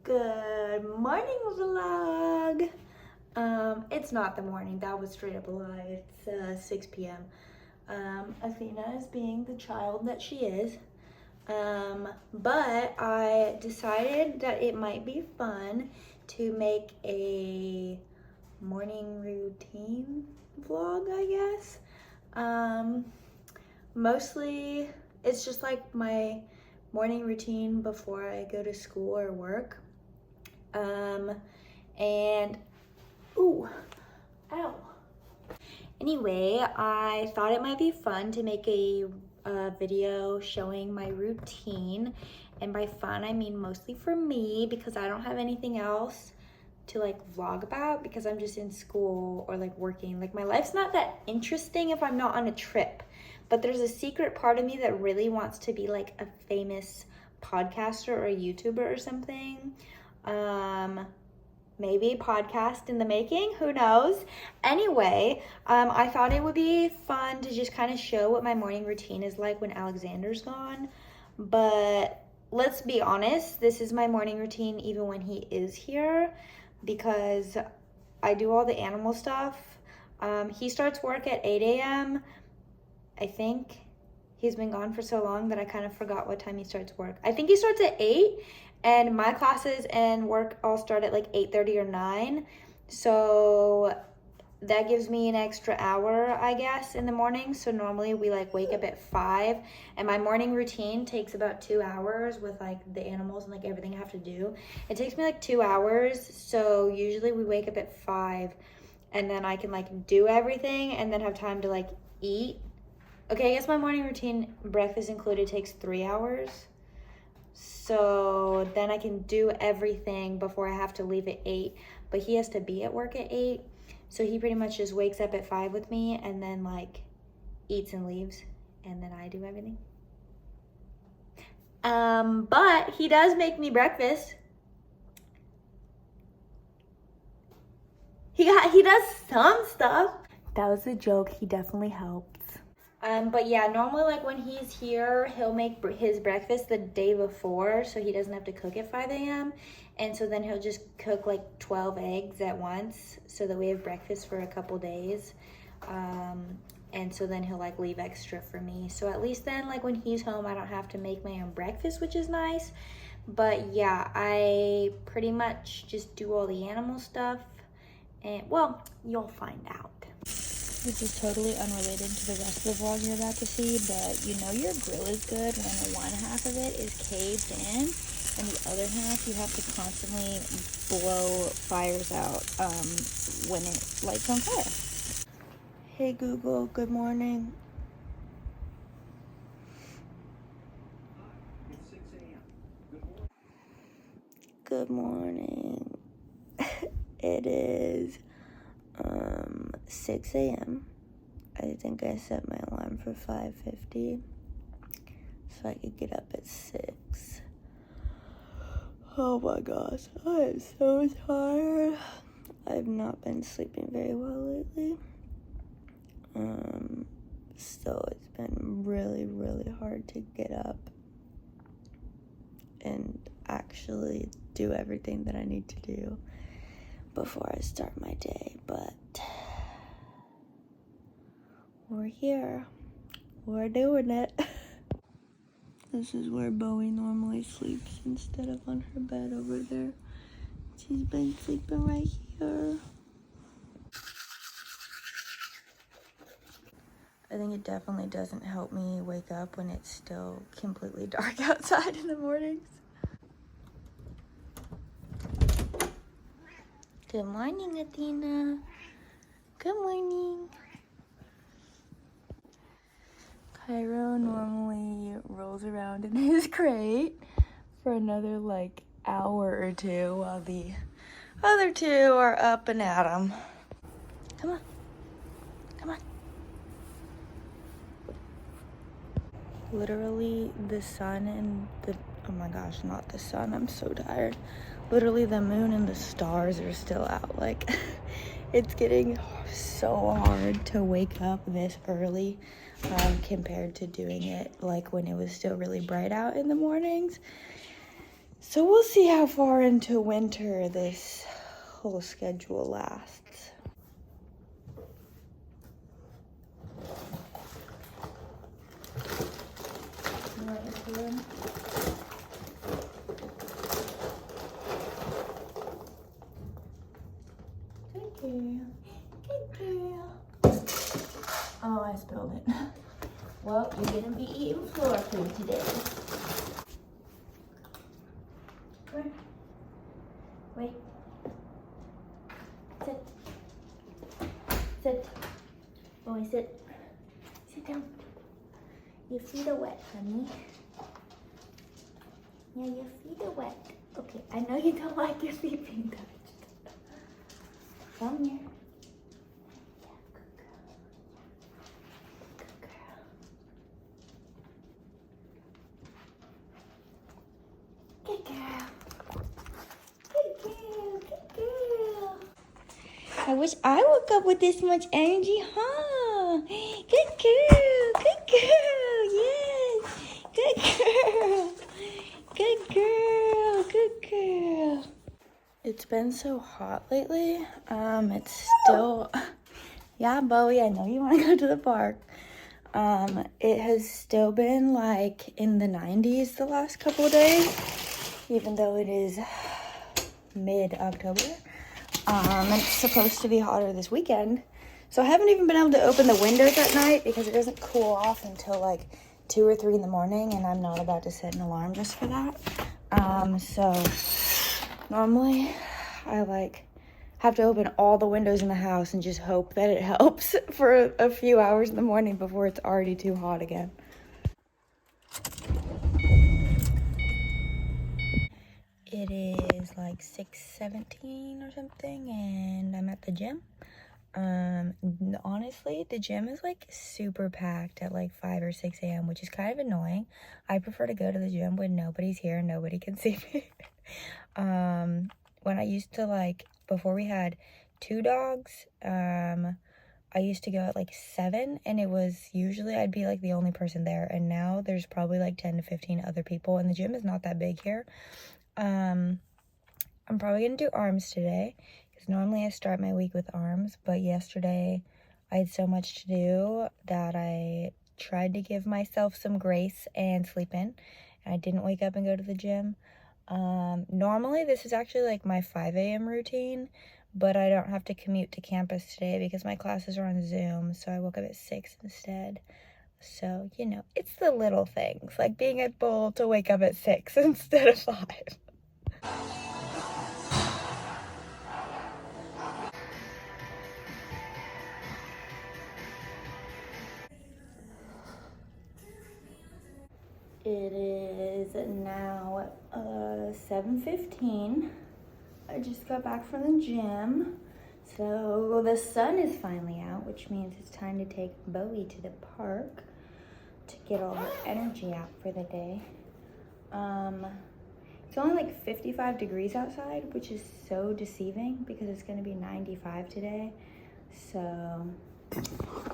Good morning, vlog. It's not the morning. That was straight up a lie. It's 6 p.m. Athena is being the child that she is. But I decided that it might be fun to make a morning routine vlog, I guess. Mostly it's just like my morning routine before I go to school or work. And ooh, ow. Anyway, I thought it might be fun to make a video showing my routine, and by fun I mean mostly for me because I don't have anything else to like vlog about because I'm just in school or like working. Like my life's not that interesting if I'm not on a trip, but there's a secret part of me that really wants to be like a famous podcaster or a YouTuber or something. Maybe a podcast in the making, who knows? Anyway, I thought it would be fun to just kind of show what my morning routine is like when Alexander's gone. But let's be honest, this is my morning routine even when he is here because I do all the animal stuff. He starts work at 8 a.m. I think. He's been gone for so long that I kind of forgot what time he starts work. I think he starts at 8, and my classes and work all start at like 8:30 or 9. So that gives me an extra hour, I guess, in the morning. So normally we like wake up at 5, and my morning routine takes about 2 hours with like the animals and like everything I have to do. It takes me like 2 hours. So usually we wake up at 5, and then I can like do everything and then have time to like eat. Okay, I guess my morning routine, breakfast included, takes 3 hours. So then I can do everything before I have to leave at 8. But he has to be at work at 8. So he pretty much just wakes up at 5 with me and then like eats and leaves. And then I do everything. But he does make me breakfast. He does some stuff. That was a joke. He definitely helps. But yeah, normally like when he's here, he'll make his breakfast the day before so he doesn't have to cook at 5 a.m. And so then he'll just cook like 12 eggs at once so that we have breakfast for a couple days. And so then he'll like leave extra for me. So at least then like when he's home, I don't have to make my own breakfast, which is nice. But yeah, I pretty much just do all the animal stuff. And well, you'll find out. This is totally unrelated to the rest of the vlog you're about to see, but you know your grill is good when one half of it is caved in, and the other half you have to constantly blow fires out when it lights on fire. Hey Google, good morning. It's 6 a.m. Good morning. It is 6 a.m. I think I set my alarm for 5:50 so I could get up at 6. Oh my gosh, I am so tired. I've not been sleeping very well lately. So it's been really, really hard to get up and actually do everything that I need to do before I start my day, but we're here. We're doing it. This is where Bowie normally sleeps instead of on her bed over there. She's been sleeping right here. I think it definitely doesn't help me wake up when it's still completely dark outside in the mornings. Good morning, Athena. Good morning. Cairo normally rolls around in his crate for another like hour or two while the other two are up and at him. Come on. Come on. Literally the sun and oh my gosh, not the sun, I'm so tired. Literally the moon and the stars are still out. Like it's getting so hard to wake up this early compared to doing it like when it was still really bright out in the mornings. So we'll see how far into winter this whole schedule lasts. Good girl. Good girl. Oh, I spilled it. Well, you're gonna be eating floor food today. Come here. Wait. Sit. Sit. Boy, sit. Sit down. Your feet are wet, honey. Yeah, your feet are wet. Okay, I know you don't like your feet being touched. Come here. Yeah, good girl. Good girl. Good girl. Good girl. Good girl. I wish I woke up with this much energy, huh? Good girl. Good girl. Yes. Good girl. Good girl. Good girl. It's been so hot lately. It's still, yeah, Bowie, I know you want to go to the park. It has still been like in the 90s the last couple of days, even though it is mid-October. It's supposed to be hotter this weekend. So I haven't even been able to open the windows at night because it doesn't cool off until like 2 or 3 in the morning, and I'm not about to set an alarm just for that. So normally I like have to open all the windows in the house and just hope that it helps for a few hours in the morning before it's already too hot again. It is like 6:17 or something, and I'm at the gym. Honestly, the gym is like super packed at like 5 or 6 a.m., which is kind of annoying. I prefer to go to the gym when nobody's here and nobody can see me. When I used to like, before we had 2 dogs, I used to go at like 7, and it was usually I'd be like the only person there, and now there's probably like 10 to 15 other people, and the gym is not that big here. I'm probably gonna do arms today, because normally I start my week with arms, but yesterday I had so much to do that I tried to give myself some grace and sleep in, and I didn't wake up and go to the gym. Normally this is actually like my 5 a.m. routine, but I don't have to commute to campus today because my classes are on Zoom, so I woke up at 6 instead. So, you know, it's the little things, like being able to wake up at 6 instead of 5. It is now 7:15. I just got back from the gym. So the sun is finally out, which means it's time to take Bowie to the park to get all her energy out for the day. It's only like 55 degrees outside, which is so deceiving because it's gonna be 95 today. So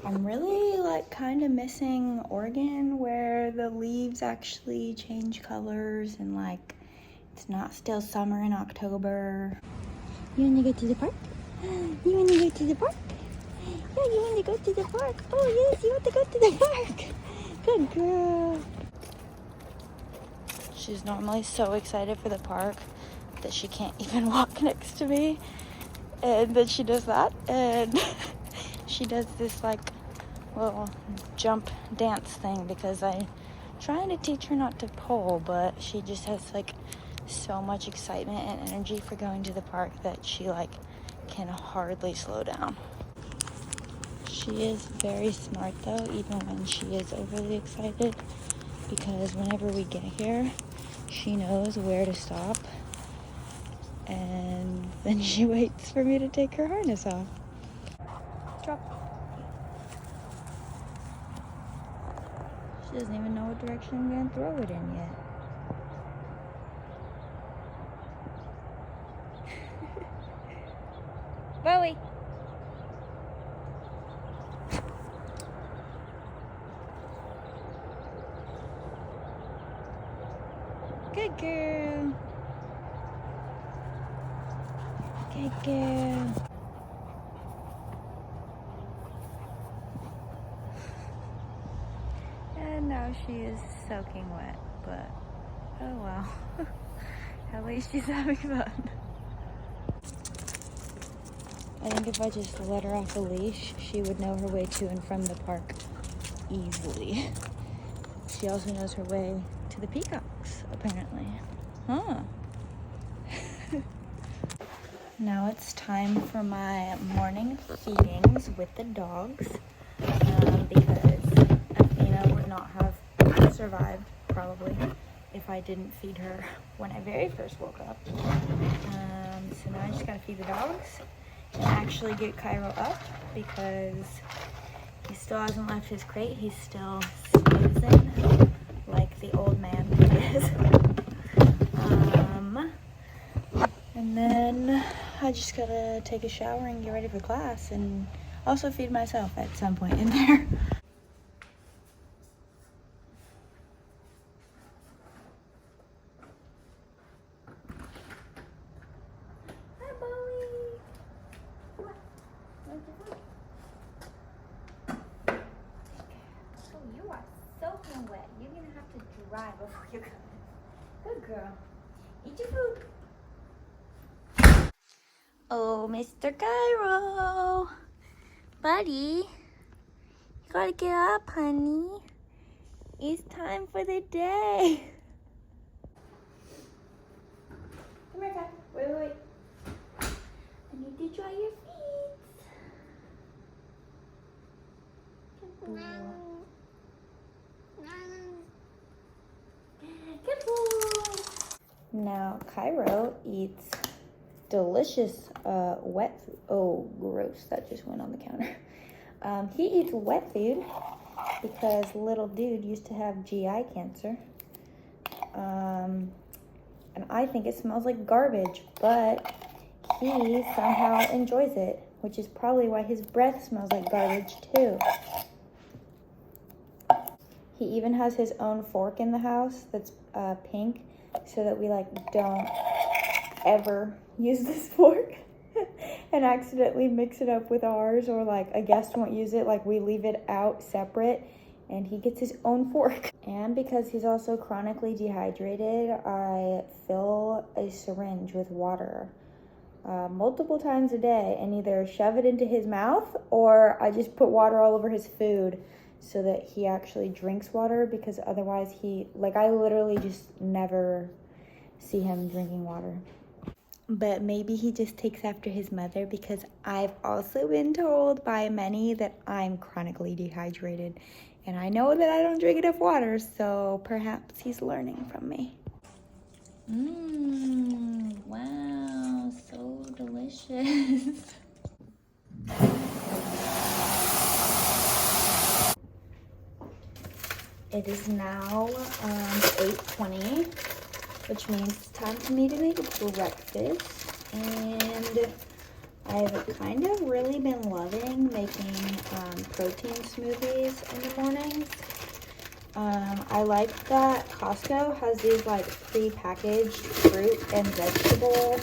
I'm really like kind of missing Oregon, where the leaves actually change colors and like it's not still summer in October. You want to go to the park? You want to go to the park? Yeah, you want to go to the park? Oh yes, you want to go to the park. Good girl. She's normally so excited for the park that she can't even walk next to me, and then she does that, and she does this like little jump dance thing because I'm trying to teach her not to pull, but she just has like so much excitement and energy for going to the park that she like can hardly slow down. She is very smart though, even when she is overly excited, because whenever we get here, she knows where to stop, and then she waits for me to take her harness off. Drop. She doesn't even know what direction I'm gonna throw it in yet. Bowie. Good girl. Good girl. And now she is soaking wet, but oh well. At least she's having fun. I think if I just let her off a leash, she would know her way to and from the park easily. She also knows her way to the peacocks, apparently. Huh. Now it's time for my morning feedings with the dogs, because Athena would not have survived, probably, if I didn't feed her when I very first woke up. So now I just gotta feed the dogs and actually get Cairo up because he still hasn't left his crate. He's still snoozing like the old man he is. And then I just gotta take a shower and get ready for class and also feed myself at some point in there. Hi, Bowie. Oh, you are soaking wet. You're gonna have to dry before you come in. Good girl. Eat your food. Oh, Mr. Cairo. Buddy. You gotta get up, honey. It's time for the day. Come here, Kai. Wait. I need to dry your feet. Good boy. Good boy. Now, Cairo eats delicious wet food. Oh, gross. That just went on the counter. He eats wet food because little dude used to have GI cancer. And I think it smells like garbage, but he somehow enjoys it, which is probably why his breath smells like garbage too. He even has his own fork in the house that's pink, so that we don't ever use this fork and accidentally mix it up with ours, or a guest won't use it, we leave it out separate and he gets his own fork. And because he's also chronically dehydrated, I fill a syringe with water multiple times a day and either shove it into his mouth or I just put water all over his food so that he actually drinks water, because otherwise I literally just never see him drinking water. But maybe he just takes after his mother, because I've also been told by many that I'm chronically dehydrated. And I know that I don't drink enough water, so perhaps he's learning from me. Wow, so delicious. It is now 8:20. Which means it's time for me to make breakfast, and I've kind of really been loving making protein smoothies in the mornings. I like that Costco has these pre-packaged fruit and vegetable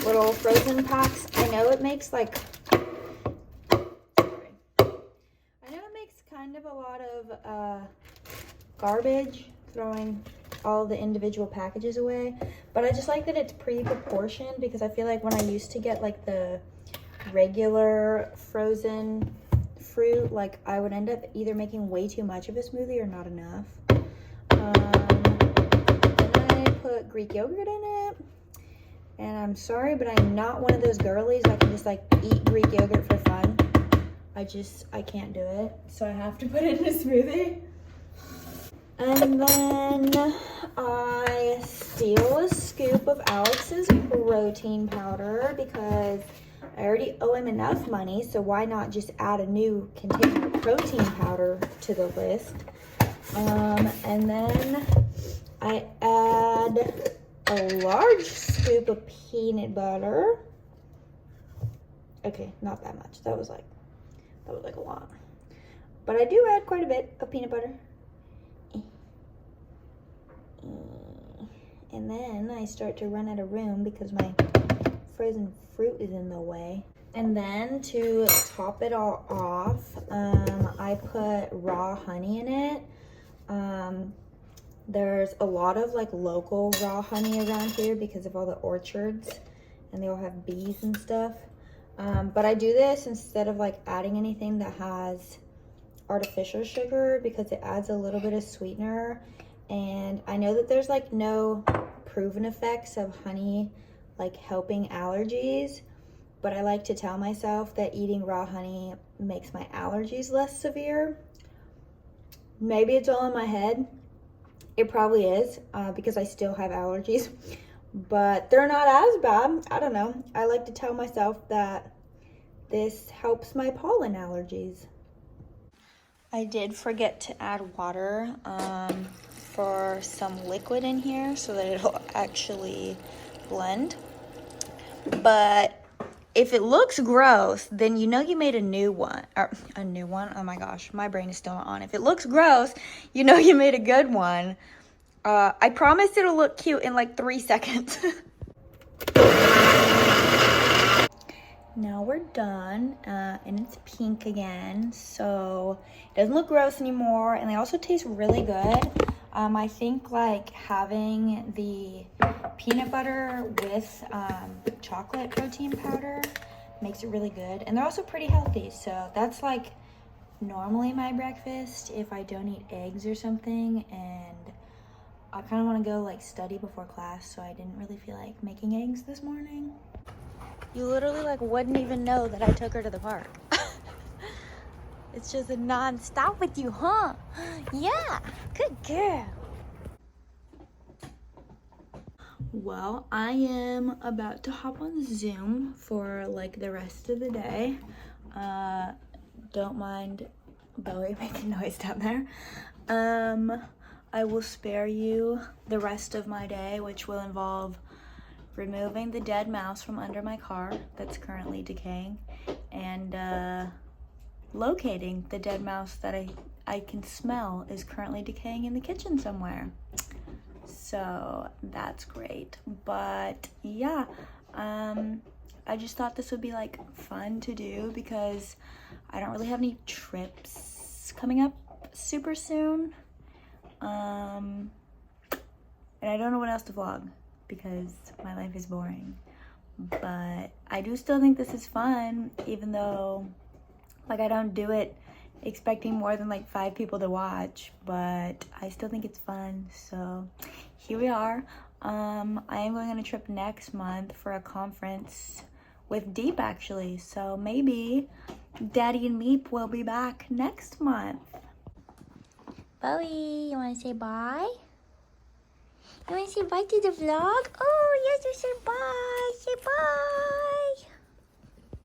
little frozen packs. I know it makes kind of a lot of garbage throwing all the individual packages away, but I just like that it's pre-proportioned, because I feel like when I used to get the regular frozen fruit, I would end up either making way too much of a smoothie or not enough. Then I put Greek yogurt in it, and I'm sorry, but I'm not one of those girlies that can just eat Greek yogurt for fun. I can't do it, so I have to put it in a smoothie. And then I steal a scoop of Alex's protein powder because I already owe him enough money, so why not just add a new container of protein powder to the list. And then I add a large scoop of peanut butter. Okay, not that much. That was a lot. But I do add quite a bit of peanut butter. And then I start to run out of room because my frozen fruit is in the way. And then to top it all off, I put raw honey in it. There's a lot of like local raw honey around here because of all the orchards, and they all have bees and stuff. But I do this instead of like adding anything that has artificial sugar because it adds a little bit of sweetener. And I know that there's like no proven effects of honey like helping allergies, but I like to tell myself that eating raw honey makes my allergies less severe. Maybe it's all in my head. It probably is, because I still have allergies, but they're not as bad. I don't know. I like to tell myself that this helps my pollen allergies. I did forget to add water for some liquid in here so that it'll actually blend. But if it looks gross, then you know you made a new one. Or a new one? Oh my gosh, my brain is still not on. If it looks gross, you know you made a good one. I promise it'll look cute in like 3 seconds. Now we're done, and it's pink again, so it doesn't look gross anymore, and they also taste really good. I think like having the peanut butter with chocolate protein powder makes it really good, and they're also pretty healthy, so that's like normally my breakfast if I don't eat eggs or something, and I kind of want to go like study before class, so I didn't really feel like making eggs this morning. You literally like wouldn't even know that I took her to the park. It's just a non-stop with you, huh? Yeah, good girl. Well, I am about to hop on Zoom for like the rest of the day. Don't mind Bowie making noise down there. I will spare you the rest of my day, which will involve removing the dead mouse from under my car that's currently decaying, and locating the dead mouse that I can smell is currently decaying in the kitchen somewhere. So that's great. But yeah, I just thought this would be like fun to do because I don't really have any trips coming up super soon. And I don't know what else to vlog because my life is boring, but I do still think this is fun, even though like I don't do it expecting more than like 5 people to watch, but I still think it's fun. So here we are. I am going on a trip next month for a conference with Deep actually, so maybe Daddy and Meep will be back next month. Bowie, you want to say bye? You want to say bye to the vlog? Oh, yes, you said bye. Say bye.